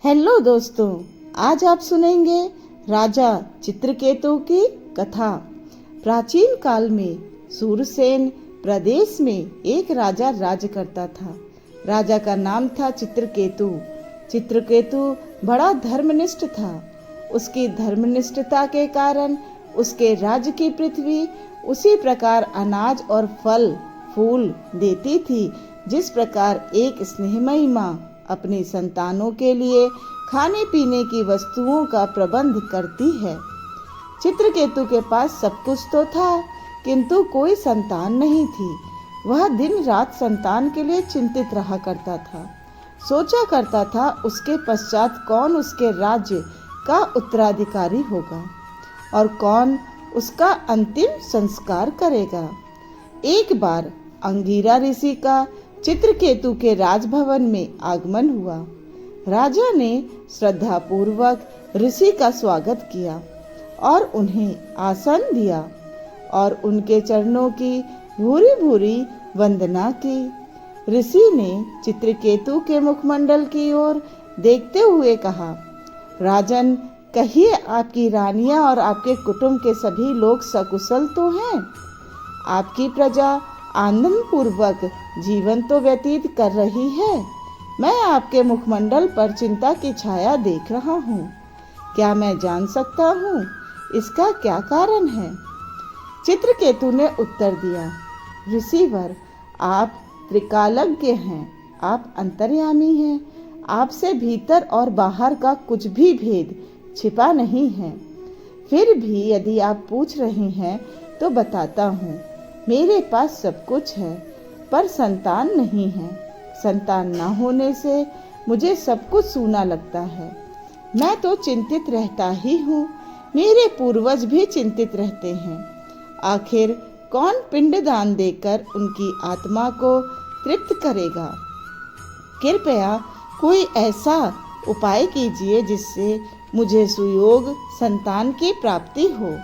Hello दोस्तों, आज आप सुनेंगे राजा चित्रकेतु की कथा। प्राचीन काल में सूरसेन प्रदेश में एक राजा राज्य करता था। राजा का नाम था चित्रकेतु। चित्रकेतु बड़ा धर्मनिष्ठ था। उसकी धर्मनिष्ठता के कारण उसके राज्य की पृथ्वी उसी प्रकार अनाज और फल फूल देती थी, जिस प्रकार एक स्नेहमयी माँ अपनी संतानों के लिए खाने पीने की वस्तुओं का प्रबंध करती है। चित्रकेतु के पास सब कुछ तो था, किंतु कोई संतान नहीं थी। वह दिन रात संतान के लिए चिंतित रहा करता था। सोचा करता था उसके पश्चात कौन उसके राज्य का उत्तराधिकारी होगा और कौन उसका अंतिम संस्कार करेगा। एक बार अंगीरा ऋषि का चित्रकेतु के राजभवन में आगमन हुआ। राजा ने श्रद्धापूर्वक ऋषि का स्वागत किया और उन्हें आसन दिया और उनके चरणों की भूरी भूरी वंदना की। ऋषि ने चित्रकेतु के मुखमंडल की ओर देखते हुए कहा, राजन, कहिए आपकी रानियां और आपके कुटुंब के सभी लोग सकुशल तो हैं? आपकी प्रजा आनंद पूर्वक जीवन तो व्यतीत कर रही है। मैं आपके मुखमंडल पर चिंता की छाया देख रहा हूँ। क्या मैं जान सकता हूँ इसका क्या कारण है? चित्रकेतु ने उत्तर दिया, ऋषिवर, आप त्रिकालज्ञ हैं, आप अंतर्यामी हैं। आपसे भीतर और बाहर का कुछ भी भेद छिपा नहीं है। फिर भी यदि आप पूछ रहे हैं तो बताता हूँ। मेरे पास सब कुछ है, पर संतान नहीं है। संतान न होने से मुझे सब कुछ सूना लगता है। मैं तो चिंतित रहता ही हूँ। मेरे पूर्वज भी चिंतित रहते हैं। आखिर कौन पिंडदान देकर उनकी आत्मा को तृप्त करेगा? कृपया कोई ऐसा उपाय कीजिए जिससे मुझे सुयोग संतान की प्राप्ति हो।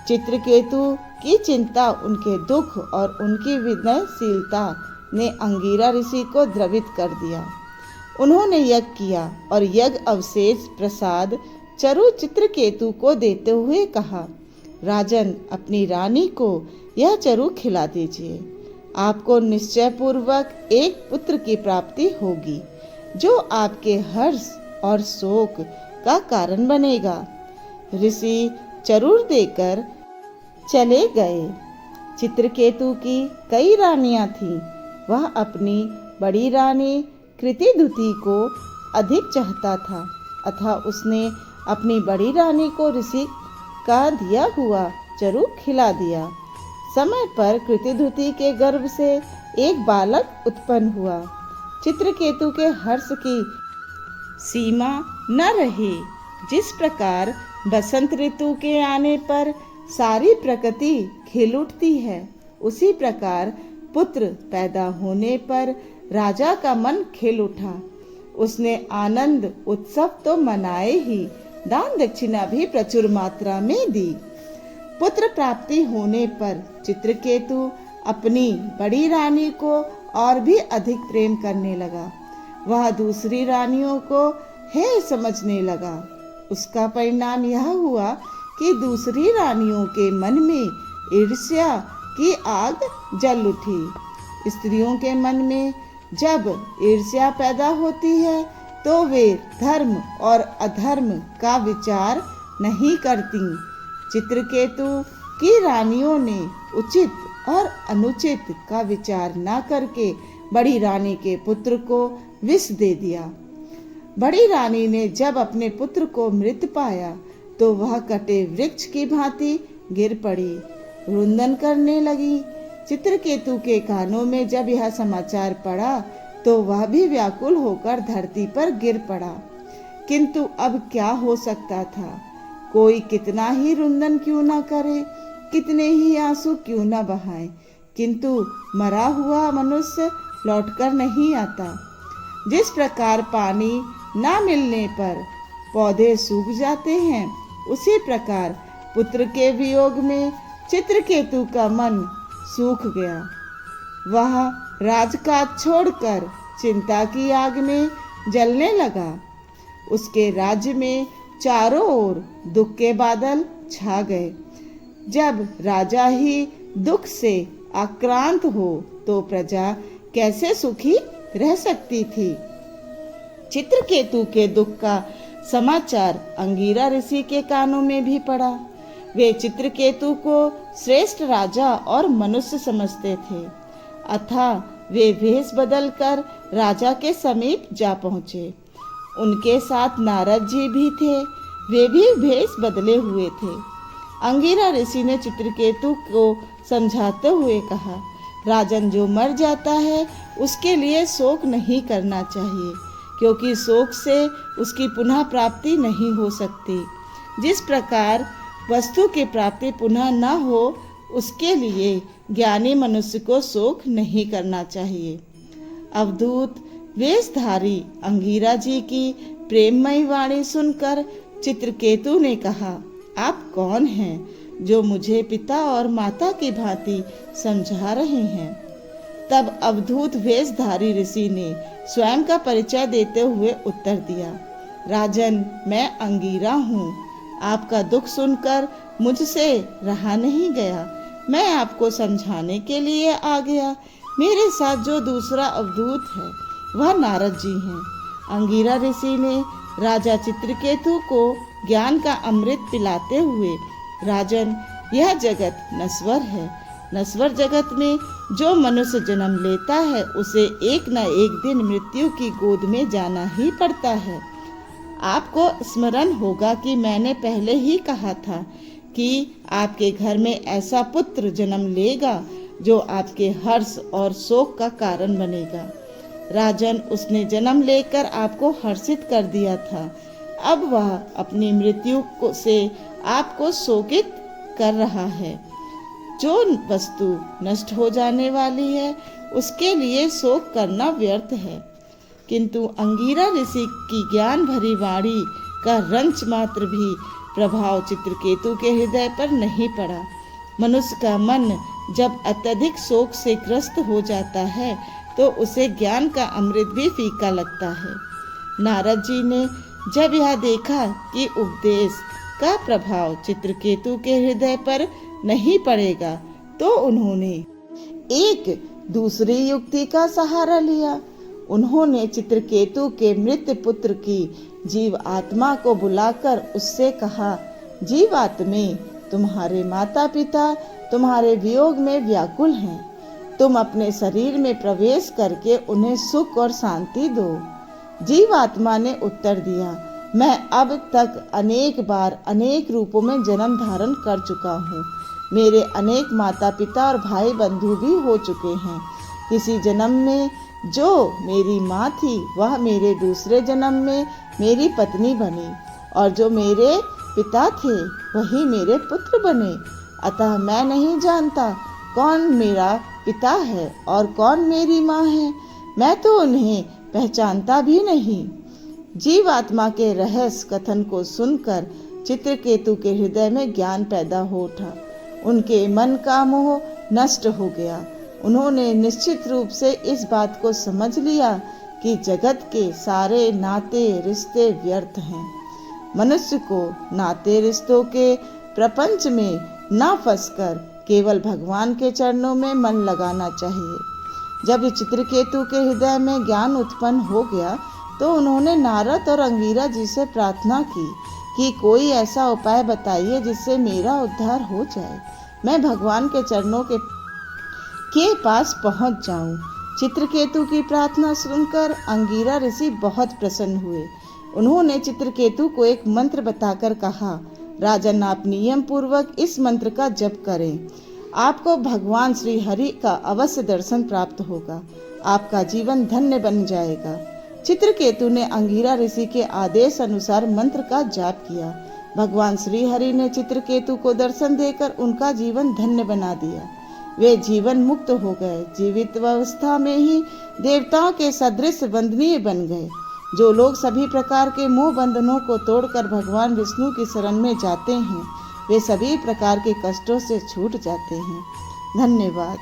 चित्रकेतु की चिंता, उनके दुख और उनकी विनयशीलता ने अंगीरा ऋषि को द्रवित कर दिया। उन्होंने यज्ञ किया और यज्ञ अवशेष प्रसाद चरु चित्रकेतु को देते हुए कहा, राजन, अपनी रानी को यह चरु खिला दीजिए। आपको निश्चय पूर्वक एक पुत्र की प्राप्ति होगी, जो आपके हर्ष और शोक का कारण बनेगा। ऋषि चरूर देकर चले गए। चित्रकेतु की कई रानियां थीं। वह अपनी बड़ी रानी कृतिदुति को अधिक चाहता था, अतः उसने अपनी बड़ी रानी को ऋषि का दिया हुआ चरु खिला दिया। समय पर कृतिदुति के गर्भ से एक बालक उत्पन्न हुआ। चित्रकेतु के हर्ष की सीमा न रही। जिस प्रकार बसंत ऋतु के आने पर सारी प्रकृति खिल उठती है, उसी प्रकार पुत्र पैदा होने पर राजा का मन खिल उठा। उसने आनंद उत्सव तो मनाए ही, दान दक्षिणा भी प्रचुर मात्रा में दी। पुत्र प्राप्ति होने पर चित्रकेतु अपनी बड़ी रानी को और भी अधिक प्रेम करने लगा। वह दूसरी रानियों को हे समझने लगा। उसका परिणाम यह हुआ कि दूसरी रानियों के मन में ईर्ष्या की आग जल उठी। स्त्रियों के मन में जब ईर्ष्या पैदा होती है तो वे धर्म और अधर्म का विचार नहीं करती। चित्रकेतु की रानियों ने उचित और अनुचित का विचार न करके बड़ी रानी के पुत्र को विष दे दिया। बड़ी रानी ने जब अपने पुत्र को मृत पाया तो वह कटे वृक्ष की भांति गिर पड़ी, रुंदन करने लगी। चित्रकेतु के कानों में जब यह समाचार पड़ा तो वह भी व्याकुल होकर धरती पर गिर पड़ा। किंतु अब क्या हो सकता था? कोई कितना ही रुंदन क्यों न करे, कितने ही आंसू क्यों न बहाए, किंतु मरा हुआ मनुष्य लौटकर नहीं आता। जिस प्रकार पानी न मिलने पर पौधे सूख जाते हैं, उसी प्रकार पुत्र के वियोग में चित्रकेतु का मन सूख गया। वह राजकाज छोड़कर चिंता की आग में जलने लगा। उसके राज्य में चारों ओर दुख के बादल छा गए। जब राजा ही दुख से आक्रांत हो तो प्रजा कैसे सुखी रह सकती थी। चित्रकेतु के दुख का समाचार अंगिरा ऋषि के कानों में भी पड़ा। वे चित्रकेतु को श्रेष्ठ राजा और मनुष्य समझते थे। अतः वे भेष बदलकर राजा के समीप जा पहुंचे। उनके साथ नारद जी भी थे, वे भी भेष बदले हुए थे। अंगिरा ऋषि ने चित्रकेतु को समझाते हुए कहा, राजन, जो मर जाता है उसके लिए शोक नहीं करना चाहिए, क्योंकि शोक से उसकी पुनः प्राप्ति नहीं हो सकती। जिस प्रकार वस्तु की प्राप्ति पुनः न हो, उसके लिए ज्ञानी मनुष्य को शोक नहीं करना चाहिए। अवधूत वेशधारी अंगिरा जी की प्रेममयी वाणी सुनकर चित्रकेतु ने कहा, आप कौन हैं जो मुझे पिता और माता की भांति समझा रहे हैं। तब अवधूत वेशधारी ऋषि ने स्वयं का परिचय देते हुए उत्तर दिया, राजन, मैं अंगिरा हूँ। आपका दुख सुनकर मुझसे रहा नहीं गया। मैं आपको समझाने के लिए आ गया। मेरे साथ जो दूसरा अवधूत है वह नारद जी हैं। अंगिरा ऋषि ने राजा चित्रकेतु को ज्ञान का अमृत पिलाते हुए, राजन, यह जगत नश्वर है। नश्वर जगत में जो मनुष्य जन्म लेता है उसे एक न एक दिन मृत्यु की गोद में जाना ही पड़ता है। आपको स्मरण होगा कि मैंने पहले ही कहा था कि आपके घर में ऐसा पुत्र जन्म लेगा जो आपके हर्ष और शोक का कारण बनेगा। राजन, उसने जन्म लेकर आपको हर्षित कर दिया था। अब वह अपनी मृत्यु से आपको शोकित कर रहा है। जो वस्तु नष्ट हो जाने वाली है उसके लिए शोक करना व्यर्थ है। किंतु अंगिरा ऋषि की ज्ञान भरी वाणी का रंच मात्र भी प्रभाव चित्रकेतु के हृदय पर नहीं पड़ा। मनुष्य का मन जब अत्यधिक शोक से ग्रस्त हो जाता है तो उसे ज्ञान का अमृत भी फीका लगता है। नारद जी ने जब यह देखा कि उपदेश का प्रभाव चित्रकेतु के हृदय पर नहीं पड़ेगा तो उन्होंने एक दूसरी युक्ति का सहारा लिया। उन्होंने चित्रकेतु के मृत पुत्र की जीव आत्मा को बुलाकर उससे कहा, जीवात्मे, तुम्हारे माता पिता तुम्हारे वियोग में व्याकुल हैं। तुम अपने शरीर में प्रवेश करके उन्हें सुख और शांति दो। जीवात्मा ने उत्तर दिया, मैं अब तक अनेक बार अनेक रूपों में जन्म धारण कर चुका हूँ। मेरे अनेक माता पिता और भाई बंधु भी हो चुके हैं। किसी जन्म में जो मेरी माँ थी वह मेरे दूसरे जन्म में मेरी पत्नी बनी, और जो मेरे पिता थे वही मेरे पुत्र बने। अतः मैं नहीं जानता कौन मेरा पिता है और कौन मेरी माँ है। मैं तो उन्हें पहचानता भी नहीं। जीवात्मा के रहस्य कथन को सुनकर चित्रकेतु के हृदय में ज्ञान पैदा हो उठा। उनके मन का मोह नष्ट हो गया। उन्होंने निश्चित रूप से इस बात को समझ लिया कि जगत के सारे नाते रिश्ते व्यर्थ हैं। मनुष्य को नाते रिश्तों के प्रपंच में न फंसकर केवल भगवान के चरणों में मन लगाना चाहिए। जब चित्रकेतु के हृदय में ज्ञान उत्पन्न हो गया तो उन्होंने नारद और अंगिरा जी से प्रार्थना की कि कोई ऐसा उपाय बताइए जिससे मेरा उद्धार हो जाए, मैं भगवान के चरणों के पास पहुंच जाऊं। चित्रकेतु की प्रार्थना सुनकर अंगिरा ऋषि बहुत प्रसन्न हुए। उन्होंने चित्रकेतु को एक मंत्र बताकर कहा, राजन, आप नियम पूर्वक इस मंत्र का जप करें। आपको भगवान श्री हरि का अवश्य दर्शन प्राप्त होगा। आपका जीवन धन्य बन जाएगा। चित्रकेतु ने अंगिरा ऋषि के आदेश अनुसार मंत्र का जाप किया। भगवान श्री हरि ने चित्रकेतु को दर्शन देकर उनका जीवन धन्य बना दिया। वे जीवन मुक्त हो गए। जीवित अवस्था में ही देवताओं के सदृश वंदनीय बन गए। जो लोग सभी प्रकार के मोह बंधनों को तोड़कर भगवान विष्णु की शरण में जाते हैं वे सभी प्रकार के कष्टों से छूट जाते हैं। धन्यवाद।